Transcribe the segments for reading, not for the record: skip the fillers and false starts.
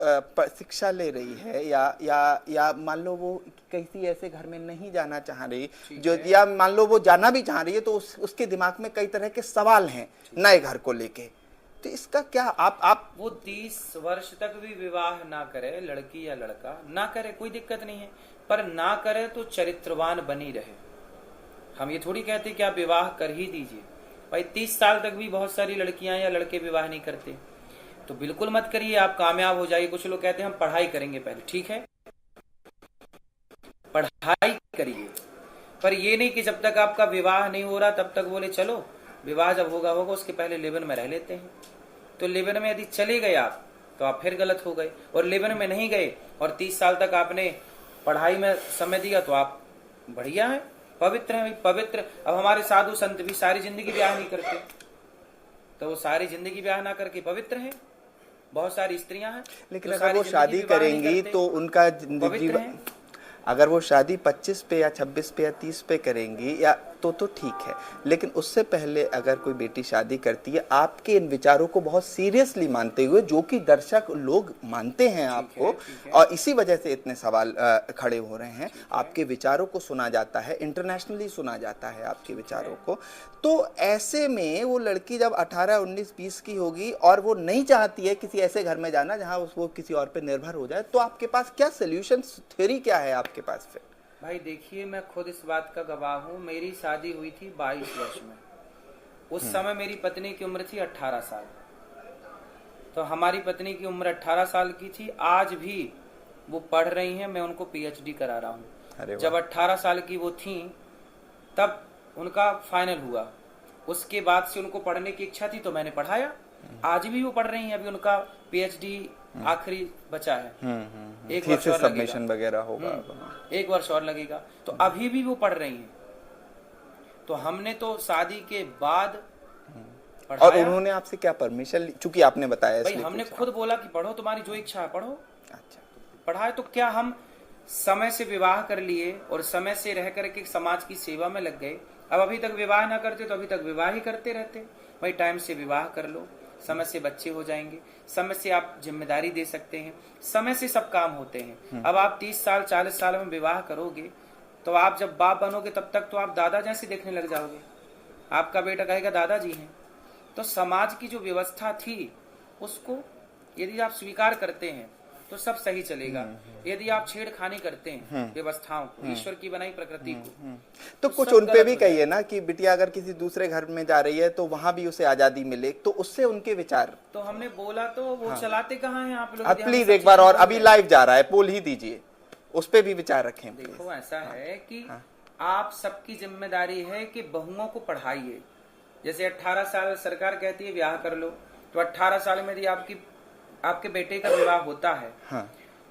शिक्षा ले रही है या मान लो वो किसी ऐसे घर में नहीं जाना चाह रही जो, या मान लो वो जाना भी चाह रही है तो उसके दिमाग में कई तरह के सवाल हैं नए घर को लेके, तो इसका क्या आप वो 30 वर्ष तक भी विवाह ना करे, लड़की या लड़का ना करे, कोई दिक्कत नहीं है, पर ना करे तो चरित्रवान बनी रहे। हम ये थोड़ी कहते कि आप विवाह कर ही दीजिए। भाई 30 साल तक भी बहुत सारी लड़कियां या लड़के विवाह नहीं करते, तो बिल्कुल मत करिए, आप कामयाब हो जाइए। कुछ लोग कहते हैं हम पढ़ाई करेंगे पहले, ठीक है पढ़ाई करिए, पर ये नहीं कि जब तक आपका विवाह नहीं हो रहा तब तक बोले चलो विवाह जब होगा उसके पहले लिव-इन में रह लेते हैं। तो लिव-इन में यदि चले गए आप तो आप फिर गलत हो गए, और लिव-इन में नहीं गए और 30 साल तक आपने पढ़ाई में समय दिया तो आप बढ़िया है, पवित्र है। पवित्र, अब हमारे साधु संत भी सारी जिंदगी ब्याह नहीं करते, तो वो सारी जिंदगी ब्याह ना करके पवित्र है। बहुत सारी स्त्रियां हैं लेकिन अगर वो शादी करेंगी तो उनका जीवन, अगर वो शादी 25 पे या 26 पे या 30 पे करेंगी या तो ठीक है, लेकिन उससे पहले अगर कोई बेटी शादी करती है, आपके इन विचारों को बहुत सीरियसली मानते हुए, जो कि दर्शक लोग मानते हैं आपको, और इसी वजह से इतने सवाल खड़े हो रहे हैं, आपके विचारों को सुना जाता है, इंटरनेशनली सुना जाता है आपके विचारों को, तो ऐसे में वो लड़की जब 18, 19, 20 की होगी और वो नहीं चाहती है किसी ऐसे घर में जाना जहाँ वो किसी और पे निर्भर हो जाए, तो आपके पास क्या सोल्यूशन थ्योरी क्या है आपके पास फिर? भाई देखिए, मैं खुद इस बात का गवाह हूँ। मेरी शादी हुई थी 22 वर्ष में, उस समय मेरी पत्नी की उम्र थी 18 साल। तो हमारी पत्नी की उम्र 18 साल की थी, आज भी वो पढ़ रही हैं, मैं उनको पीएचडी करा रहा हूँ। जब 18 साल की वो थी तब उनका फाइनल हुआ, उसके बाद से उनको पढ़ने की इच्छा थी तो मैंने पढ़ाया। आज भी वो पढ़ रही हैं, अभी उनका पीएचडी आखिरी बचा है, एक वर्ष और सबमिशन वगैरह होगा, 1 वर्ष और लगेगा, तो अभी भी वो पढ़ रही हैं। तो हमने तो शादी के बाद पढ़ाया। और उन्होंने आपसे क्या परमिशन ली? चूंकि आपने बताया, भाई हमने खुद बोला कि पढ़ो, तुम्हारी जो इच्छा है पढ़ो। अच्छा, पढ़ाए तो क्या, हम समय से विवाह कर लिए और समय से रह करके समाज की सेवा में लग गए। अब अभी तक विवाह ना करते तो अभी तक विवाह ही करते रहते। भाई टाइम से विवाह कर लो, समय से बच्चे हो जाएंगे, समय से आप जिम्मेदारी दे सकते हैं, समय से सब काम होते हैं। अब आप 30 साल 40 साल में विवाह करोगे तो आप जब बाप बनोगे तब तक तो आप दादा जैसे देखने लग जाओगे, आपका बेटा कहेगा दादाजी हैं। तो समाज की जो व्यवस्था थी उसको यदि आप स्वीकार करते हैं तो सब सही चलेगा। यदि आप छेड़खानी करते हैं व्यवस्थाओं को, ईश्वर की बनाई प्रकृति को, तो कुछ उन पे भी कहिए ना कि बिटिया अगर किसी दूसरे घर में जा रही है तो वहां भी उसे आजादी मिले, तो उससे उनके विचार। तो हमने बोला तो वो चलाते कहाँ हैं आप लोग? आप प्लीज एक बार और, अभी लाइव जा रहा है, पोल ही दीजिए, उस पे भी विचार रखें। देखो ऐसा है कि आप सबकी जिम्मेदारी है कि बहुओं को पढ़ाइए। जैसे 18 साल सरकार कहती है ब्याह कर लो, तो 18 साल में यदि आपके बेटे का विवाह होता है,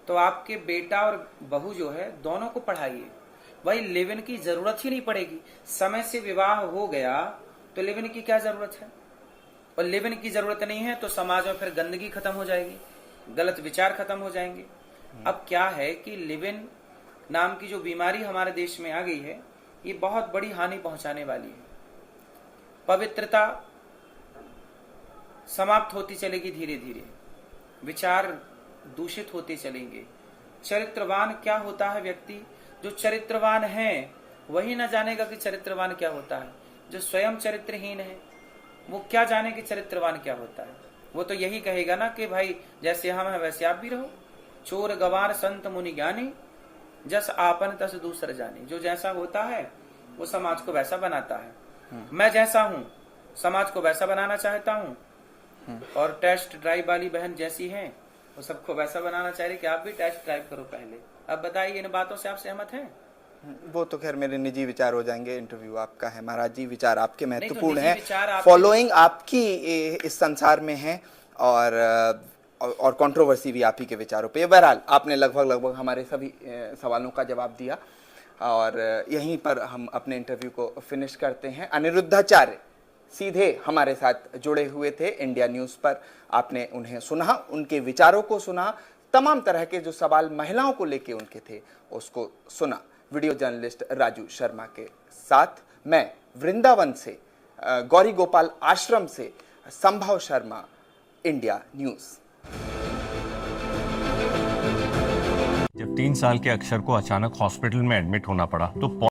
तो आपके बेटा और बहू जो है दोनों को पढ़ाइए। वही लिव-इन की जरूरत ही नहीं पड़ेगी। समय से विवाह हो गया तो लिव-इन की क्या जरूरत है? और लिव-इन की जरूरत नहीं है तो समाज में फिर गंदगी खत्म हो जाएगी, गलत विचार खत्म हो जाएंगे। अब क्या है कि लिव-इन नाम की जो बीमारी हमारे देश में आ गई है, ये बहुत बड़ी हानि पहुंचाने वाली है। पवित्रता समाप्त होती चलेगी धीरे धीरे, विचार दूषित होते चलेंगे। चरित्रवान क्या होता है व्यक्ति? जो चरित्रवान है वही न जानेगा कि चरित्रवान क्या होता है। जो स्वयं चरित्रहीन है वो क्या जाने कि चरित्रवान क्या होता है? वो तो यही कहेगा ना कि भाई जैसे हम हैं वैसे आप भी रहो। चोर गवार संत मुनि ज्ञानी, जस आपन तस दूसर जानी। जो जैसा होता है वो समाज को वैसा बनाता है। मैं जैसा हूँ समाज को वैसा बनाना चाहता हूँ, और टेस्ट ड्राइव वाली बहन जैसी हैं वो सबको वैसा बनाना चाह रही कि आप भी टेस्ट ड्राइव करो पहले। अब बताइए, इन बातों से आप सहमत हैं? वो तो खैर मेरे निजी विचार हो जाएंगे, इंटरव्यू आपका है महाराज जी, विचार आपके महत्वपूर्ण तो हैं, फॉलोइंग आपकी इस संसार में है, और कंट्रोवर्सी भी आप ही के विचारों पे। बहरहाल आपने लगभग हमारे सभी सवालों का जवाब दिया, और यहीं पर हम अपने इंटरव्यू को फिनिश करते हैं। अनिरुद्धाचार्य सीधे हमारे साथ जुड़े हुए थे इंडिया न्यूज़ पर, आपने उन्हें सुना, उनके विचारों को सुना, तमाम तरह के जो सवाल महिलाओं को लेके उनके थे उसको सुना। वीडियो जर्नलिस्ट राजू शर्मा के साथ मैं वृंदावन से, गौरी गोपाल आश्रम से संभव शर्मा, इंडिया न्यूज़। जब 3 साल के अक्षर को अचानक हॉस्पिटल में एडमिट होना पड़ा तो